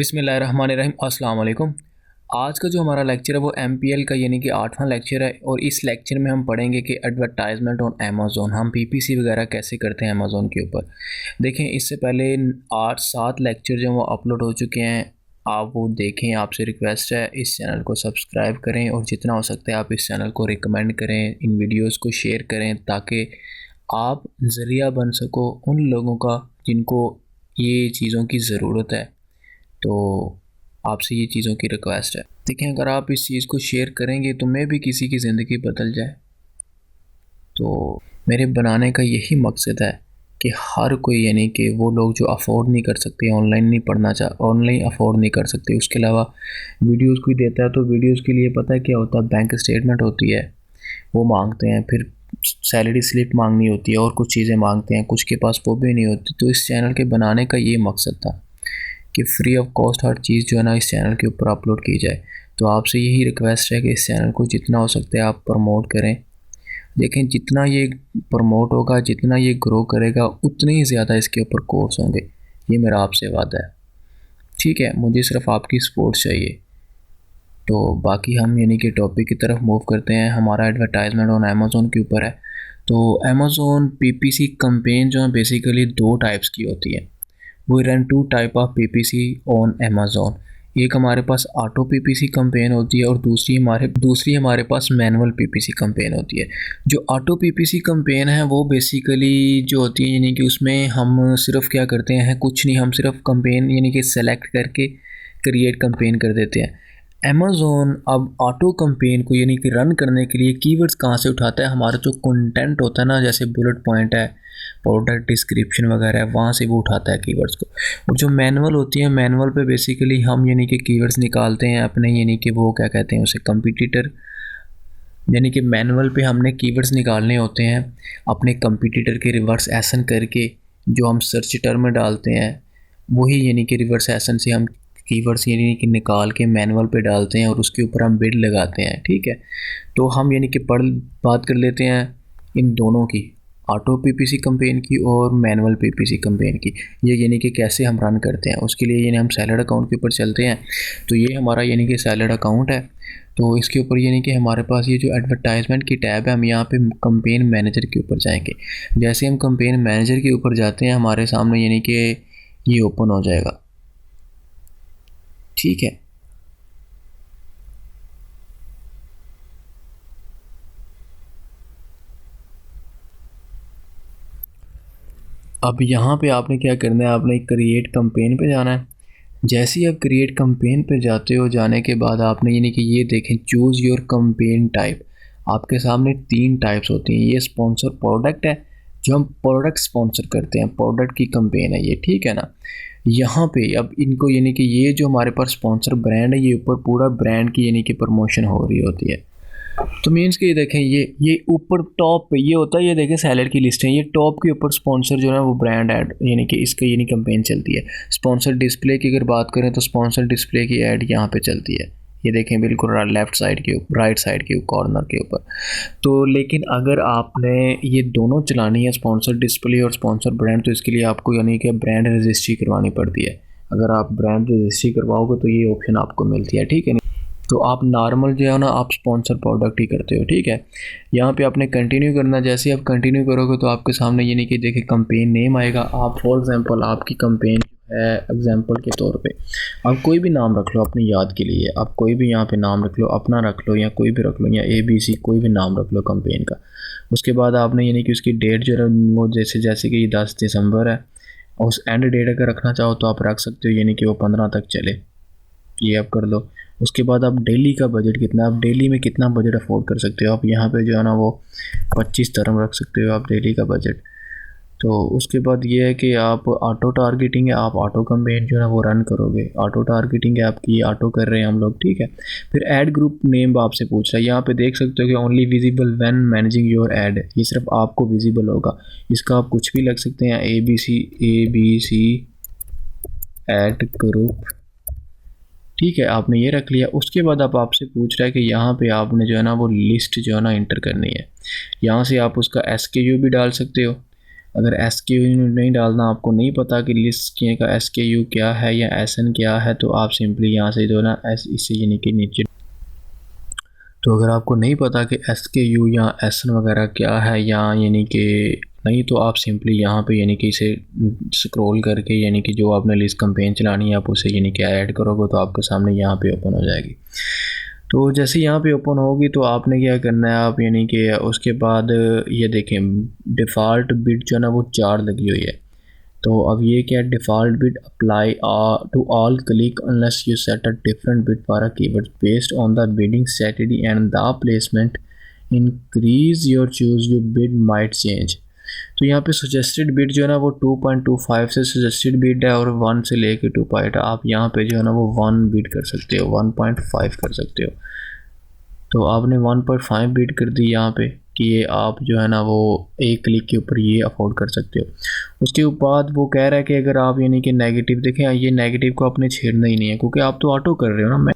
बिस्मिल्लाहिर्रहमानिर्रहीम अस्सलाम वालेकुम। आज का जो हमारा लेक्चर है वो एमपीएल का यानी कि 8वां लेक्चर है और इस लेक्चर में हम पढ़ेंगे कि एडवर्टाइजमेंट ऑन अमेज़न हम पीपीसी वगैरह कैसे करते हैं अमेज़न के ऊपर। देखें, इससे पहले 8-7 लेक्चर जो हैं वो अपलोड हो चुके हैं, आप वो देखें। आपसे रिक्वेस्ट है इस चैनल को सब्सक्राइब करें और जितना हो सकता है आप इस चैनल को रिकमेंड करें, इन वीडियोज़ को शेयर करें ताकि आप ज़रिया बन सको उन लोगों का जिनको ये चीज़ों की ज़रूरत है। तो आपसे ये चीज़ों की रिक्वेस्ट है। देखें, अगर आप इस चीज़ को शेयर करेंगे तो मैं भी किसी की ज़िंदगी बदल जाए। तो मेरे बनाने का यही मकसद है कि हर कोई यानी कि वो लोग जो अफोर्ड नहीं कर सकते, ऑनलाइन अफोर्ड नहीं कर सकते, उसके अलावा वीडियोस कोई देता है तो वीडियोस के लिए पता है क्या होता है, बैंक स्टेटमेंट होती है वो मांगते हैं, फिर सैलरी स्लिप मांगनी होती है और कुछ चीज़ें मांगते हैं, कुछ के पास वो भी नहीं होती। तो इस चैनल के बनाने का ये मकसद था कि फ्री ऑफ कॉस्ट हर चीज़ जो है ना इस चैनल के ऊपर अपलोड की जाए। तो आपसे यही रिक्वेस्ट है कि इस चैनल को जितना हो सकता है आप प्रमोट करें। देखें, जितना ये प्रमोट होगा, जितना ये ग्रो करेगा, उतने ही ज़्यादा इसके ऊपर कोर्स होंगे। ये मेरा आपसे वादा है, ठीक है। मुझे सिर्फ आपकी सपोर्ट चाहिए। तो बाकी हम यानी कि टॉपिक की तरफ मूव करते हैं। हमारा एडवर्टाइजमेंट ऑन अमेज़न के ऊपर है। तो अमेज़न पीपीसी कैंपेन जो है बेसिकली 2 टाइप्स की होती है। We run 2 type of PPC on Amazon. एक हमारे पास ऑटो पीपीसी कैंपेन होती है और दूसरी हमारे पास मैनुअल पीपीसी कैंपेन होती है। जो ऑटो पीपीसी कैंपेन है वो बेसिकली जो होती है यानी कि उसमें हम सिर्फ क्या करते हैं, कुछ नहीं, हम सिर्फ कैंपेन यानी कि सेलेक्ट करके क्रिएट कैंपेन कर देते हैं। अमेज़न अब ऑटो कैंपेन को यानी कि रन करने के लिए कीवर्ड्स कहाँ से उठाता है, हमारा जो कंटेंट होता है ना, जैसे बुलेट पॉइंट है, प्रोडक्ट डिस्क्रिप्शन वगैरह है, वहाँ से वो उठाता है कीवर्ड्स को। और जो मैनुअल होती है, मैनुअल पे बेसिकली हम यानी कि कीवर्ड्स निकालते हैं अपने यानी कि वो क्या कहते हैं उसे, कंपटीटर। यानी कि मैनुअल पे हमने कीवर्ड्स निकालने होते हैं अपने कंपटीटर के रिवर्स एसन करके, जो हम सर्च टर्म में डालते हैं वही यानी कि रिवर्स एसन से हम कीवर्ड्स यानी कि निकाल के मैनुअल पे डालते हैं और उसके ऊपर हम बिड लगाते हैं, ठीक है। तो हम यानी कि बात कर लेते हैं इन दोनों की, ऑटो पीपीसी कैंपेन की और मैनुअल पीपीसी कैंपेन की। ये यानी कि कैसे हम रन करते हैं उसके लिए यानी हम सैलड अकाउंट के ऊपर चलते हैं। तो ये हमारा यानी कि सैलड अकाउंट है। तो इसके ऊपर यानी कि हमारे पास ये जो एडवर्टाइजमेंट की टैब है, हम यहाँ पे कैंपेन मैनेजर के ऊपर जाएंगे। जैसे हम कैंपेन मैनेजर के ऊपर जाते हैं हमारे सामने यानी कि ये ओपन हो जाएगा, ठीक है। अब यहाँ पे आपने क्या करना है, आपने क्रिएट कैंपेन पे जाना है। जैसे ही आप क्रिएट कैंपेन पे जाते हो, जाने के बाद आपने यानी कि ये देखें, चूज़ योर कैंपेन टाइप। आपके सामने 3 टाइप्स होती हैं। ये स्पॉन्सर प्रोडक्ट है, जो हम प्रोडक्ट स्पॉन्सर करते हैं, प्रोडक्ट की कैंपेन है ये, ठीक है ना। यहाँ पे अब इनको यानी कि ये जो हमारे पास स्पॉन्सर ब्रांड है, ये ऊपर पूरा ब्रांड की यानी कि प्रमोशन हो रही होती है। तो मीन्स कि ये देखें, ये ऊपर टॉप पे ये होता है, ये देखें सैलड की लिस्ट है, ये टॉप के ऊपर स्पॉन्सर जो है वो ब्रांड ऐड यानी कि इसका यानी कैंपेन चलती है। स्पॉन्सर डिस्प्ले की अगर बात करें तो स्पॉन्सर डिस्प्ले की ऐड यहाँ पे चलती है, ये देखें बिल्कुल लेफ़्ट साइड के ऊपर, राइट साइड के कॉर्नर के ऊपर। तो लेकिन अगर आपने ये दोनों चलानी है, स्पॉन्सर डिस्प्ले और स्पॉन्सर ब्रांड, तो इसके लिए आपको यानी कि ब्रांड रजिस्ट्री करवानी पड़ती है। अगर आप ब्रांड रजिस्ट्री करवाओगे तो ये ऑप्शन आपको मिलती है, ठीक है। तो आप नॉर्मल जो है ना आप स्पॉन्सर प्रोडक्ट ही करते हो, ठीक है। यहाँ पे आपने कंटिन्यू करना। जैसे ही आप कंटिन्यू करोगे तो आपके सामने यानी कि देखिए कैंपेन नेम आएगा। आप फॉर एग्जांपल आपकी कैंपेन है, एग्जांपल के तौर पे आप कोई भी नाम रख लो अपनी याद के लिए, आप कोई भी यहाँ पे नाम रख लो, अपना रख लो या कोई भी रख लो, या ABC कोई भी नाम रख लो कैंपेन का। उसके बाद आपने यानी कि उसकी डेट जो है वो जैसे कि 10 दिसंबर है, उस एंड डेट अगर रखना चाहो तो आप रख सकते हो, यानी कि वो 15 तक चले, ये आप कर लो। उसके बाद आप डेली का बजट कितना, आप डेली में कितना बजट अफोर्ड कर सकते हो, आप यहाँ पे जो है ना वो 25 तरम रख सकते हो आप डेली का बजट। तो उसके बाद ये है कि आप ऑटो टारगेटिंग है, आप ऑटो कैंपेन जो है वो रन करोगे। ऑटो टारगेटिंग है आपकी, ऑटो कर रहे हैं हम लोग, ठीक है। फिर ऐड ग्रुप नेम आपसे पूछ रहा है, यहाँ पे देख सकते हो कि only visible when managing your add, ये सिर्फ आपको विजिबल होगा। इसका आप कुछ भी लग सकते हैं, ABC ऐड ग्रुप, ठीक है। आपने ये रख लिया। उसके बाद अब आपसे पूछ रहा है कि यहाँ पे आपने जो है ना वो लिस्ट जो है ना इंटर करनी है। यहाँ से आप उसका SKU भी डाल सकते हो, अगर SKU नहीं डालना, आपको नहीं पता कि लिस्ट का SKU क्या है या SN क्या है, तो आप सिंपली यहाँ से जो ना इसे यानी कि नीचे, तो अगर आपको नहीं पता कि SKU या SN वगैरह क्या है या यानी कि नहीं, तो आप सिंपली यहाँ पे यानी कि इसे स्क्रॉल करके यानी कि जो आपने लिस्ट कैंपेन चलानी है आप उसे यानी कि ऐड करोगे तो आपके सामने यहाँ पे ओपन हो जाएगी। तो जैसे यहाँ पे ओपन होगी तो आपने क्या करना है, आप यानी कि उसके बाद ये देखें डिफ़ॉल्ट बिड जो है ना वो 4 लगी हुई है। तो अब ये क्या, default bid apply to all click unless you set a different bid for a keyword based on the bidding strategy and the placement increase your choose your bid might change. तो यहाँ पे सजेस्टेड बिड जो है ना वो 2.25 से suggested bid है और 1 से लेके 2 पॉइंट आप यहाँ पे जो है ना वो 1 बिड कर सकते हो, 1.5 कर सकते हो। तो आपने 1.5 बिड कर दी यहाँ पे कि ये आप जो है ना वो एक क्लिक के ऊपर ये अफोर्ड कर सकते हो। उसके बाद वो कह रहा है कि अगर आप यानी कि नेगेटिव देखें, ये नेगेटिव को आपने छेड़ना ही नहीं है क्योंकि आप तो ऑटो कर रहे हो ना। मैं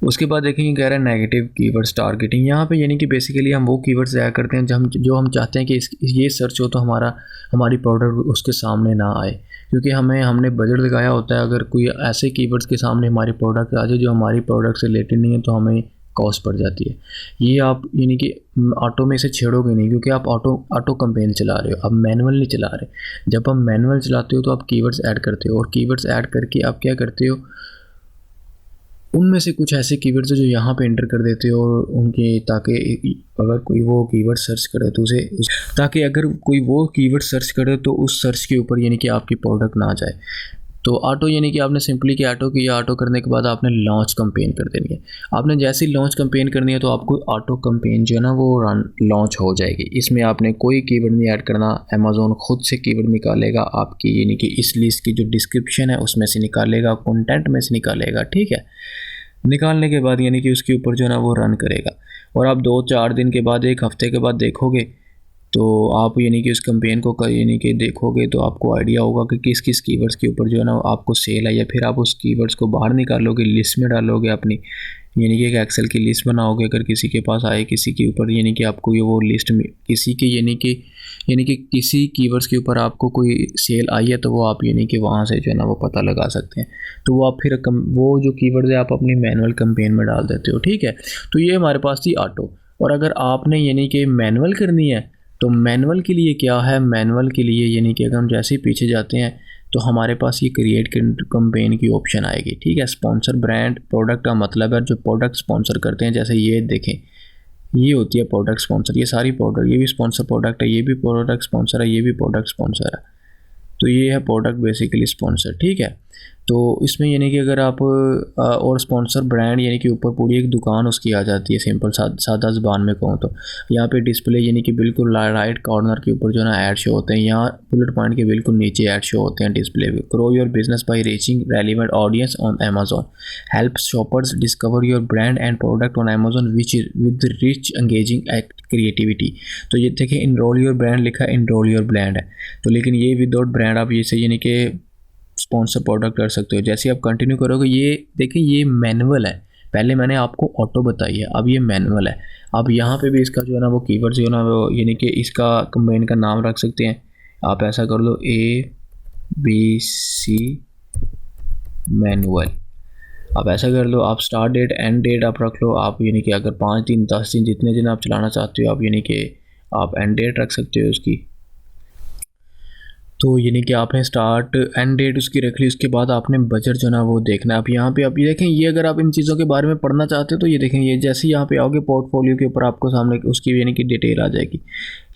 उसके बाद देखें ये कह रहा है नेगेटिव कीवर्ड्स टारगेटिंग। यहाँ पे यानी कि बेसिकली हम वो कीवर्ड्स ऐड करते हैं जो हम चाहते हैं कि ये सर्च हो तो हमारी प्रोडक्ट उसके सामने ना आए, क्योंकि हमने बजट लगाया होता है। अगर कोई ऐसे कीवर्ड्स के सामने हमारी प्रोडक्ट आ जाए जो हमारी प्रोडक्ट से रिलेटेड नहीं है तो हमें कॉस्ट पड़ जाती है। ये आप यानी कि ऑटो में से छेड़ोगे नहीं क्योंकि आप ऑटो कैंपेन चला रहे हो, आप मैनुअल नहीं चला रहे। जब हम मैनुअल चलाते हो तो आप कीवर्ड्स ऐड करते हो और कीवर्ड्स ऐड करके आप क्या करते हो, उनमें से कुछ ऐसे कीवर्ड्स जो यहाँ पे एंटर कर देते हो और उनके ताकि अगर कोई वो कीवर्ड सर्च करे तो ताकि अगर कोई वो कीवर्ड सर्च करे तो उस सर्च के ऊपर यानी कि आपकी प्रोडक्ट ना जाए। तो ऑटो यानी कि आपने सिंपली कि ऑटो किया, ऑटो करने के बाद आपने लॉन्च कैंपेन कर देनी है। आपने जैसे ही लॉन्च कैंपेन करनी है तो आपको ऑटो कैंपेन जो है ना वो लॉन्च हो जाएगी। इसमें आपने कोई कीवर्ड नहीं ऐड करना, अमेज़ॉन खुद से कीवर्ड निकालेगा आपकी यानी कि इस लिस्ट की जो डिस्क्रिप्शन है उसमें से निकालेगा, कंटेंट में से निकालेगा, ठीक है। निकालने के बाद यानी कि उसके ऊपर जो है ना वो रन करेगा और आप 2-4 दिन के बाद, 1 हफ्ते के बाद देखोगे तो आप यानी कि उस कैंपेन को यानी कि देखोगे तो आपको आइडिया होगा कि किस किस कीवर्ड्स के ऊपर जो है ना आपको सेल है। या फिर आप उस कीवर्ड्स को बाहर निकालोगे, लिस्ट में डालोगे अपनी, यानी कि एक एक्सेल की लिस्ट बनाओगे। अगर किसी के पास आए किसी के ऊपर यानी कि आपको ये वो लिस्ट में किसी के यानी कि किसी कीवर्ड्स के ऊपर आपको कोई सेल आई है तो वो आप यानी कि वहाँ से जो है ना वो पता लगा सकते हैं। तो वो आप फिर वो जो कीवर्ड्स है आप अपनी मैनुअल कैंपेन में डाल देते हो, ठीक है। तो ये हमारे पास थी ऑटो। और अगर आपने यानी कि मैनुअल करनी है तो मैनुअल के लिए क्या है, मैनुअल के लिए यानी कि अगर हम जैसे ही पीछे जाते हैं तो हमारे पास ये क्रिएट कैंपेन की ऑप्शन आएगी, ठीक है। स्पॉन्सर ब्रांड प्रोडक्ट का मतलब है जो प्रोडक्ट स्पॉन्सर करते हैं। जैसे ये देखें, ये होती है प्रोडक्ट स्पॉन्सर, ये सारी प्रोडक्ट, ये भी स्पॉन्सर प्रोडक्ट है, ये भी प्रोडक्ट स्पॉन्सर है, ये भी प्रोडक्ट स्पॉन्सर है। तो ये है प्रोडक्ट बेसिकली स्पॉन्सर, ठीक है। तो इसमें यानी कि अगर आप और स्पॉन्सर ब्रांड यानी कि ऊपर पूरी एक दुकान उसकी आ जाती है, सिंपल सादा ज़बान में कहूँ तो। यहाँ पे डिस्प्ले यानी कि बिल्कुल राइट कॉर्नर के ऊपर जो ना ऐड शो होते हैं, यहाँ बुलेट पॉइंट के बिल्कुल नीचे ऐड शो होते हैं डिस्प्ले पे। Grow your business by reaching relevant audience on Amazon, help shoppers discover your brand and product on Amazon which with rich engaging act creativity. तो ये देखिए इनरोल योर ब्रांड लिखा है, इनरोल योर ब्रांड है तो, लेकिन ये विदाउट ब्रांड आप ये से यानी कि स्पॉन्सर प्रोडक्ट कर सकते हो। जैसे आप कंटिन्यू करोगे, ये देखिए ये मैनुअल है, पहले मैंने आपको ऑटो बताई है, अब ये मैनुअल है। अब यहाँ पे भी इसका जो है ना वो कीवर्ड जो है ना वो यानी कि इसका कंबाइन का नाम रख सकते हैं। आप ऐसा कर लो ABC मैनुअल, आप ऐसा कर लो। आप स्टार्ट डेट एंड डेट आप रख लो, आप यानी कि अगर 5 दिन 10 दिन जितने दिन आप चलाना चाहते हो आप यानी कि आप एंड डेट रख सकते हो उसकी। तो यानी कि आपने स्टार्ट एंड डेट उसकी रख ली, उसके बाद आपने बजट जो ना वो देखना है। आप यहाँ पे आप ये देखें, ये अगर आप इन चीज़ों के बारे में पढ़ना चाहते हो तो ये देखें, ये जैसे यहाँ पे आओगे पोर्टफोलियो के ऊपर आपको सामने उसकी यानी कि डिटेल आ जाएगी।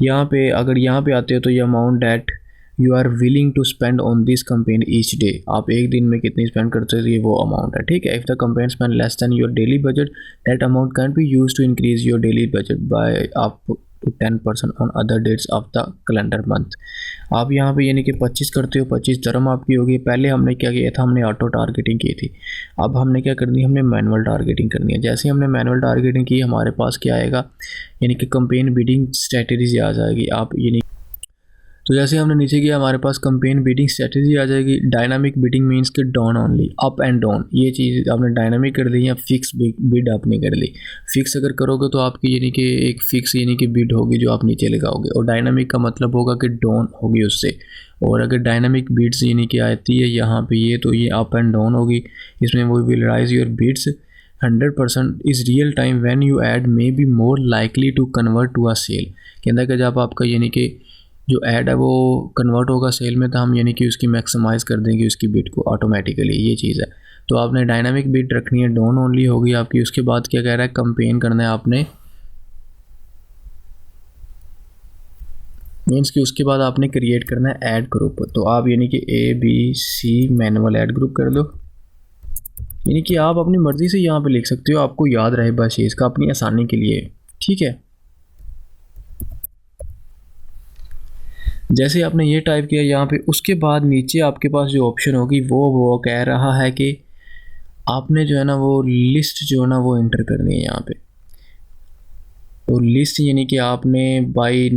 यहाँ पे अगर यहाँ पे आते हो तो ये amount that you are willing to spend on this campaign each day, आप एक दिन में कितनी स्पेंड करते हो ये वो अमाउंट है, ठीक है। If the campaign spend less than your daily budget that amount can be use to increase your daily budget by up to 10% on other dates of the calendar month. आप यहाँ पे यानी कि 25 करते हो, 25 धर्म आपकी होगी। पहले हमने क्या किया था, हमने ऑटो टारगेटिंग की थी। अब हमने क्या करनी है, हमने मैनुअल टारगेटिंग करनी है। जैसे हमने मैनुअल टारगेटिंग की हमारे पास क्या आएगा, यानी कि कैंपेन बिडिंग स्ट्रेटजी आ जाएगी। आप यानी तो जैसे हमने नीचे किया हमारे पास कंपेन बीटिंग स्ट्रेटजी आ जाएगी। डायनामिक बीटिंग मीन्स कि down only, up and down, ये चीज़ आपने डायनामिक कर दी या फिक्स बिड आपने कर ली। फिक्स अगर करोगे तो आपकी यानी कि एक फिक्स यानी कि बिड होगी जो आप नीचे लगाओगे, और डायनामिक का मतलब होगा कि डाउन होगी उससे। और अगर डायनामिक बीट्स यानी कि आती है यहाँ पे ये, तो ये अप एंड डाउन होगी। इसमें वो will rise your bids 100% is real time when you ad may be more likely to convert to a sale. कहता है कि जब आपका यानी कि जो ऐड है वो कन्वर्ट होगा सेल में, तो हम यानी कि उसकी मैक्सिमाइज़ कर देंगे उसकी बिट को ऑटोमेटिकली, ये चीज़ है। तो आपने डायनामिक बिट रखनी है, डाउन ओनली होगी आपकी। उसके बाद क्या कह रहा है, कंपेन करना है आपने, मीन्स कि उसके बाद आपने क्रिएट करना है ऐड ग्रुप। तो आप यानी कि ABC मैनुअल ऐड ग्रुप कर दो, यानी कि आप अपनी मर्ज़ी से यहाँ पे लिख सकते हो, आपको याद रहे बस ये, इसका अपनी आसानी के लिए, ठीक है। जैसे आपने ये टाइप किया यहाँ पे, उसके बाद नीचे आपके पास जो ऑप्शन होगी वो कह रहा है कि आपने जो है ना वो लिस्ट जो है ना वो इंटर करनी है यहाँ पे। तो लिस्ट यानी कि आपने बाई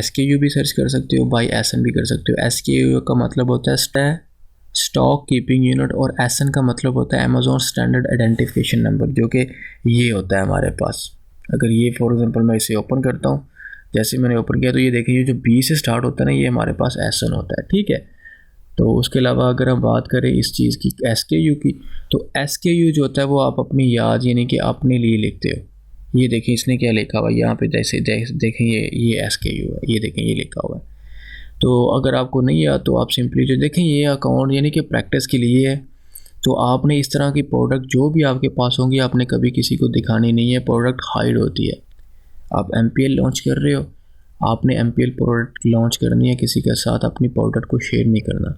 SKU भी सर्च कर सकते हो, बाई SN भी कर सकते हो। SKU का मतलब होता है स्टॉक कीपिंग यूनिट, और SN का मतलब होता है अमेज़ॉन स्टैंडर्ड आइडेंटिफिकेशन नंबर, जो कि ये होता है हमारे पास। अगर ये फॉर एग्जांपल मैं इसे ओपन करता हूँ, जैसे मैंने ओपन किया तो ये देखिए ये जो B से स्टार्ट होता है ना, ये हमारे पास SN होता है, ठीक है। तो उसके अलावा अगर हम बात करें इस चीज़ की SKU की, तो SKU जो होता है वो आप अपनी याद यानी कि अपने लिए लिखते हो। ये देखें इसने क्या लिखा हुआ है यहाँ पे, जैसे देखें ये SKU है, ये देखें ये लिखा हुआ है। तो अगर आपको नहीं याद तो आप सिंपली जो देखें ये अकाउंट यानी कि प्रैक्टिस के लिए है। तो आपने इस तरह की प्रोडक्ट जो भी आपके पास होंगी आपने कभी किसी को दिखानी नहीं है, प्रोडक्ट हाइड होती है। आप MPL लॉन्च कर रहे हो, आपने MPL प्रोडक्ट लॉन्च करनी है, किसी के साथ अपनी प्रोडक्ट को शेयर नहीं करना।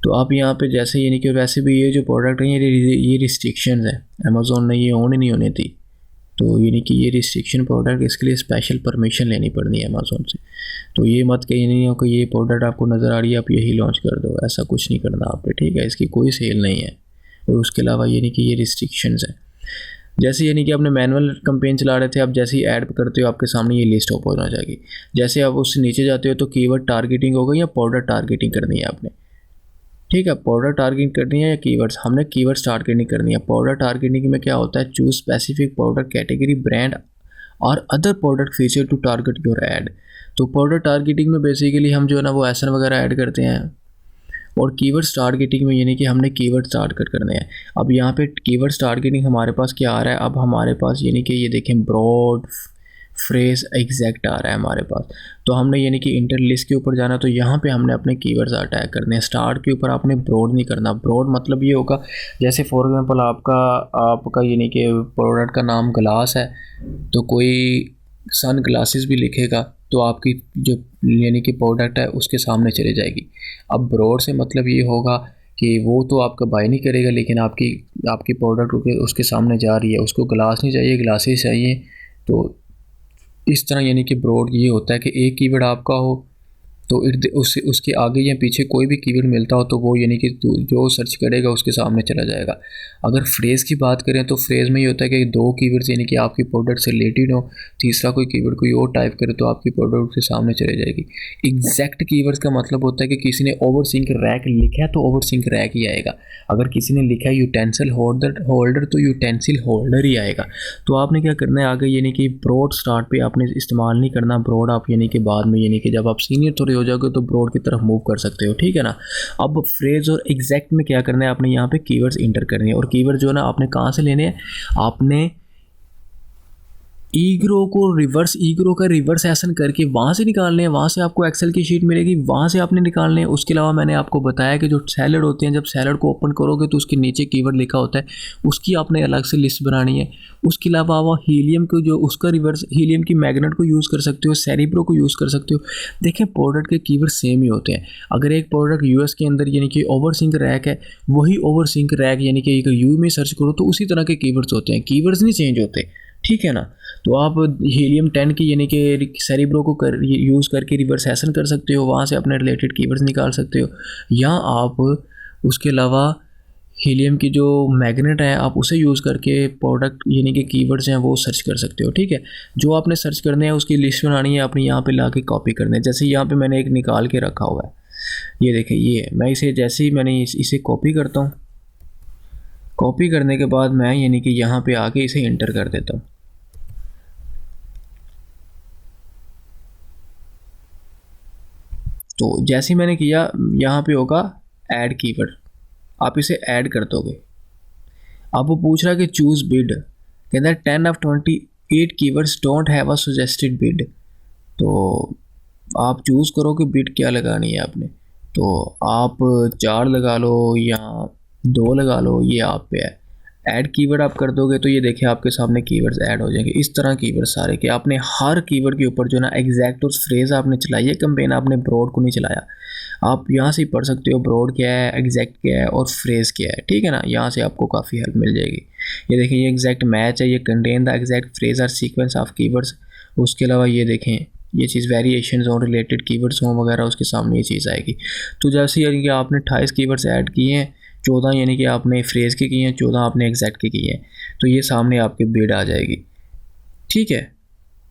तो आप यहाँ पे जैसे यानी कि वैसे भी ये जो प्रोडक्ट है ये रिस्ट्रिक्शंस है, अमेज़ॉन ने ये ऑन ही नहीं होनी थी। तो यानी कि ये रिस्ट्रिक्शन प्रोडक्ट, इसके लिए स्पेशल परमिशन लेनी पड़नी है अमेज़ॉन से। तो ये मत कहीं नहीं हो कि ये प्रोडक्ट आपको नज़र आ रही है आप यही लॉन्च कर दो, ऐसा कुछ नहीं करना आपने, ठीक है। इसकी कोई सेल नहीं है। और उसके अलावा यानी कि ये रिस्ट्रिक्शंस है। जैसे यानी कि आपने मैनुअल कैंपेन चला रहे थे, आप जैसे ही ऐड करते हो आपके सामने ये लिस्ट ओपन हो जाएगी। जैसे आप उससे नीचे जाते हो तो कीवर्ड टारगेटिंग होगा या प्रोडक्ट टारगेटिंग करनी है आपने, ठीक है। प्रोडक्ट टारगेटिंग करनी है या कीवर्ड्स, हमने कीवर्ड्स टारगेटिंग करनी है। प्रोडक्ट टारगेटिंग में क्या होता है, choose specific product category brand और other product feature to target your ad. तो प्रोडक्ट टारगेटिंग में बेसिकली हम जो है ना वो SN वगैरह ऐड करते हैं, और कीवर्ड्स टारगेटिंग में यानी कि हमने कीवर्ड्स टारगेट करने हैं। अब यहाँ पे कीवर्ड्स टारगेटिंग हमारे पास क्या आ रहा है, अब हमारे पास यानी कि ये देखें ब्रॉड फ्रेज एग्जैक्ट आ रहा है हमारे पास। तो हमने यानी कि इंटर लिस्ट के ऊपर जाना, तो यहाँ पे हमने अपने कीवर्ड्स अटैक करने हैं। स्टार्ट के ऊपर आपने ब्रॉड नहीं करना। ब्रॉड मतलब ये होगा जैसे फॉर एग्जांपल आपका यानी कि प्रोडक्ट का नाम ग्लास है, तो कोई सन ग्लासेस भी लिखेगा तो आपकी जो यानी कि प्रोडक्ट है उसके सामने चली जाएगी। अब ब्रॉड से मतलब ये होगा कि वो तो आपका बाय नहीं करेगा, लेकिन आपकी प्रोडक्ट उसके सामने जा रही है, उसको ग्लास नहीं चाहिए, ग्लासेस चाहिए। तो इस तरह यानी कि ब्रॉड ये होता है कि एक कीवर्ड आपका हो तो उसके आगे या पीछे कोई भी कीवर्ड मिलता हो तो वो यानी कि जो सर्च करेगा उसके सामने चला जाएगा। अगर फ्रेज़ की बात करें तो फ्रेज़ में ये होता है कि दो कीवर्ड्स यानी कि आपकी प्रोडक्ट से रिलेटेड हो, तीसरा कोई कीवर्ड कोई और टाइप करे तो आपकी प्रोडक्ट उसके सामने चले जाएगी। एग्जैक्ट कीवर्ड्स का मतलब होता है कि किसी ने ओवरसिंक रैक लिखा है तो ओवरसिंक रैक ही आएगा। अगर किसी ने लिखा है यूटेंसिल होल्डर तो यूटेंसिल होल्डर ही आएगा। तो आपने क्या करना है आगे यानी कि ब्रॉड स्टार्ट पे आपने इस्तेमाल नहीं करना। ब्रॉड आप यानी कि बाद में यानी कि जब आप सीनियर थोड़े हो जाओगे तो ब्रॉड की तरफ मूव कर सकते हो, ठीक है ना। अब फ्रेज और एग्जैक्ट में क्या करना है, आपने यहाँ पे कीवर्ड्स इंटर करनी है। और कीवर्ड जो है ना आपने कहाँ से लेने हैं, आपने ईग्रो को रिवर्स ईग्रो का रिवर्स एसन करके वहाँ से निकालने हैं। वहाँ से आपको एक्सेल की शीट मिलेगी, वहाँ से आपने निकालने हैं। उसके अलावा मैंने आपको बताया कि जो सैलड होते हैं, जब सैलड को ओपन करोगे तो उसके नीचे कीवर्ड लिखा होता है, उसकी आपने अलग से लिस्ट बनानी है। उसके अलावा वो हीलियम को जो उसका रिवर्स हीलियम की मैग्नेट को यूज़ कर सकते हो, सेरिब्रो को यूज़ कर सकते हो। देखें प्रोडक्ट के कीवर्ड सेम ही होते हैं। अगर एक प्रोडक्ट US के अंदर यानी कि ओवरसिंक रैक है, वही ओवरसिंक रैक यानी कि यू में सर्च करो तो उसी तरह के कीवर्ड्स होते हैं, कीवर्ड्स नहीं चेंज होते, ठीक है ना। तो आप हीलियम 10 की यानी कि सेरिब्रो को यूज़ करके रिवर्स एसन कर सकते हो, वहाँ से अपने रिलेटेड कीवर्ड्स निकाल सकते हो। या आप उसके अलावा हीलियम की जो मैग्नेट है आप उसे यूज़ करके प्रोडक्ट यानी कि कीवर्ड्स हैं वो सर्च कर सकते हो। ठीक है, जो आपने सर्च करने हैं उसकी लिस्ट बनानी है, अपनी यहाँ पे ला के कॉपी करना है। जैसे यहाँ पे मैंने एक निकाल के रखा हुआ है, ये देखें, ये है। मैं इसे जैसे ही मैंने इसे कॉपी करता हूँ, कॉपी करने के बाद मैं यानी कि यहाँ पे आके इसे इंटर कर देता हूँ। तो जैसे ही मैंने किया, यहाँ पे होगा ऐड कीवर्ड, आप इसे ऐड कर दोगे। अब वो पूछ रहा है कि चूज़ बिड, कहता है 10 of 28 keywords don't have a suggested bid. तो आप चूज़ करो कि बिड क्या लगानी है आपने। तो आप 4 लगा लो या 2 लगा लो, ये आप पे है। ऐड कीवर्ड आप कर दोगे तो ये देखिए आपके सामने कीवर्ड्स ऐड हो जाएंगे। इस तरह कीवर्ड सारे कि आपने हर कीवर्ड के ऊपर जो ना एग्जैक्ट और फ्रेज आपने चलाई है कैंपेन, आपने ब्रॉड को नहीं चलाया। आप यहाँ से पढ़ सकते हो ब्रॉड क्या है, एग्जैक्ट क्या है और फ्रेज क्या है। ठीक है ना, यहाँ से आपको काफ़ी हेल्प मिल जाएगी। ये देखें, ये एग्जैक्ट मैच है, ये contain the exact phrase or sequence of keywords. उसके अलावा ये देखें, ये चीज़ वेरिएशंस और रिलेटेड कीवर्ड्स हों वगैरह, उसके सामने ये चीज़ आएगी। तो जैसे यानी कि आपने 28 कीवर्ड्स ऐड किए हैं, 14 यानी कि आपने फ्रेज़ के किए हैं, 14 आपने एग्जैक्ट के किए हैं, तो ये सामने आपके बिड आ जाएगी। ठीक है,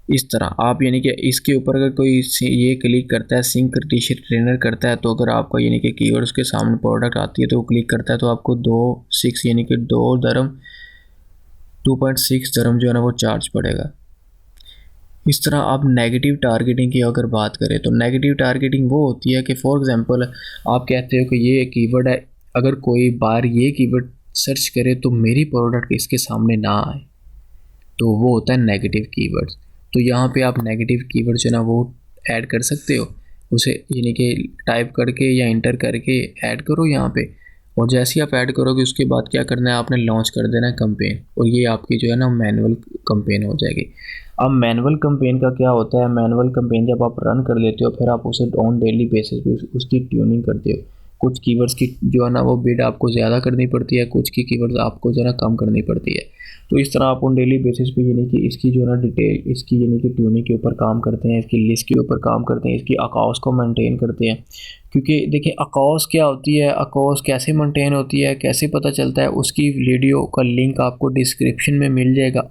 इस तरह आप यानी कि इसके ऊपर अगर कोई ये क्लिक करता है, सिंक टी शर्ट ट्रेनर करता है, तो अगर आपका यानी कि कीवर्ड उसके सामने प्रोडक्ट आती है तो वो क्लिक करता है, तो आपको 2.6 यानी कि 2.6 दरम जो है ना वो चार्ज पड़ेगा। इस तरह आप नेगेटिव टारगेटिंग की अगर बात करें तो नेगेटिव टारगेटिंग वो होती है कि फॉर एग्जांपल आप कहते हो कि ये कीवर्ड है, अगर कोई बार ये कीवर्ड सर्च करे तो मेरी प्रोडक्ट इसके सामने ना आए, तो वो होता है नेगेटिव कीवर्ड। तो यहाँ पे आप नेगेटिव कीवर्ड जो ना वो ऐड कर सकते हो, उसे यानी कि टाइप करके या इंटर करके ऐड करो यहाँ पे। और जैसे ही आप ऐड करोगे उसके बाद क्या करना है, आपने लॉन्च कर देना है कैंपेन, और ये आपकी जो है ना मैनुअल कैंपेन हो जाएगी। अब मैनुअल कैंपेन का क्या होता है, मैनुअल कैंपेन जब आप रन कर लेते हो फिर आप उसे ऑन डेली बेसिस पे उसकी ट्यूनिंग करते हो। कुछ कीवर्ड्स की जो है ना वो बिड आपको ज़्यादा करनी पड़ती है, कुछ की कीवर्ड्स आपको जो है ना कम करनी पड़ती है। तो इस तरह आप ऑन डेली बेसिस पे यानी कि इसकी जो है ना डिटेल, इसकी यानी कि ट्यूनिंग के ऊपर काम करते हैं, इसकी लिस्ट के ऊपर काम करते हैं, इसकी अकाउंट्स को मेंटेन करते हैं। क्योंकि देखिए अकाउंट्स क्या होती है, अकाउंट्स कैसे मेंटेन होती है, कैसे पता चलता है, उसकी वीडियो का लिंक आपको डिस्क्रिप्शन में मिल जाएगा।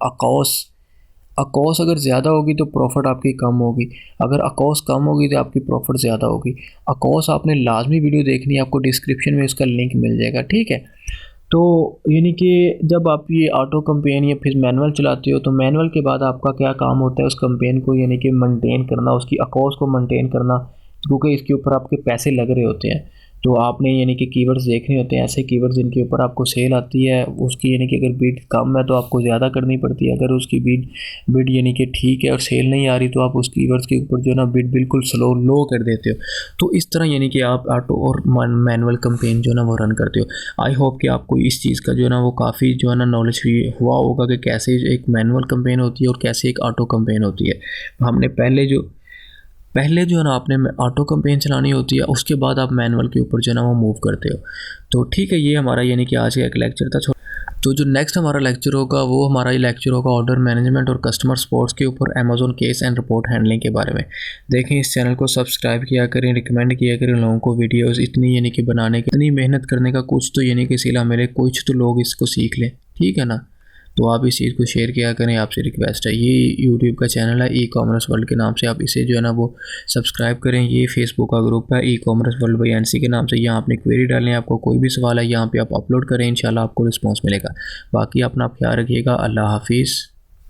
अकाउंट्स अगर ज़्यादा होगी तो प्रॉफिट आपकी कम होगी, अगर अकाउंट्स कम होगी तो आपकी प्रॉफिट ज़्यादा होगी। अकाउंट्स आपने लाजमी वीडियो देखनी है, आपको डिस्क्रिप्शन में उसका लिंक मिल जाएगा। ठीक है, तो यानी कि जब आप ये ऑटो कैंपेन या फिर मैनुअल चलाते हो तो मैनुअल के बाद आपका क्या काम होता है, उस कैंपेन को यानी कि मेंटेन करना, उसकी अकाउंट्स को मेंटेन करना, क्योंकि इसके ऊपर आपके पैसे लग रहे होते हैं। तो आपने यानी कि कीवर्ड्स देखने होते हैं, ऐसे कीवर्ड्स जिनके ऊपर आपको सेल आती है, उसकी यानी कि अगर बिड कम है तो आपको ज़्यादा करनी पड़ती है, अगर उसकी बिड यानी कि ठीक है और सेल नहीं आ रही तो आप उस कीवर्ड्स के ऊपर जो है ना बिड बिल्कुल लो कर देते हो। तो इस तरह यानी कि आप ऑटो और मैनुअल कैंपेन जो है ना वो रन करते हो। आई होप कि आपको इस चीज़ का जो है ना वो काफ़ी जो है ना नॉलेज हुआ होगा कि कैसे एक मैनुअल कैंपेन होती है और कैसे एक ऑटो कैंपेन होती है। हमने पहले जो है ना आपने ऑटो कैंपेन चलानी होती है, उसके बाद आप मैनुअल के ऊपर जो है ना वो मूव करते हो। तो ठीक है, ये हमारा यानी कि आज का एक लेक्चर था। तो जो नेक्स्ट हमारा लेक्चर होगा वो हमारा ये लेक्चर होगा ऑर्डर मैनेजमेंट और कस्टमर सपोर्ट्स के ऊपर, Amazon case and report handling के बारे में। देखें, इस चैनल को सब्सक्राइब किया करें, रिकमेंड किया करें लोगों को वीडियोस इतनी यानी कि बनाने की, इतनी मेहनत करने का कुछ तो यानी कि सिला मिले, कुछ तो लोग इसको सीख लें। ठीक है ना, तो आप इस चीज़ को शेयर किया करें, आपसे रिक्वेस्ट है। ये यूट्यूब का चैनल है ई कॉमर्स वर्ल्ड के नाम से, आप इसे जो है ना वो सब्सक्राइब करें। ये फेसबुक का ग्रुप है e commerce world by NC के नाम से, यहाँ आपने क्वेरी डालें, आपको कोई भी सवाल है यहाँ पे आप अपलोड करें, इंशाल्लाह आपको रिस्पॉन्स मिलेगा। बाकी अपना ख्याल रखिएगा, अल्लाह हाफिज़।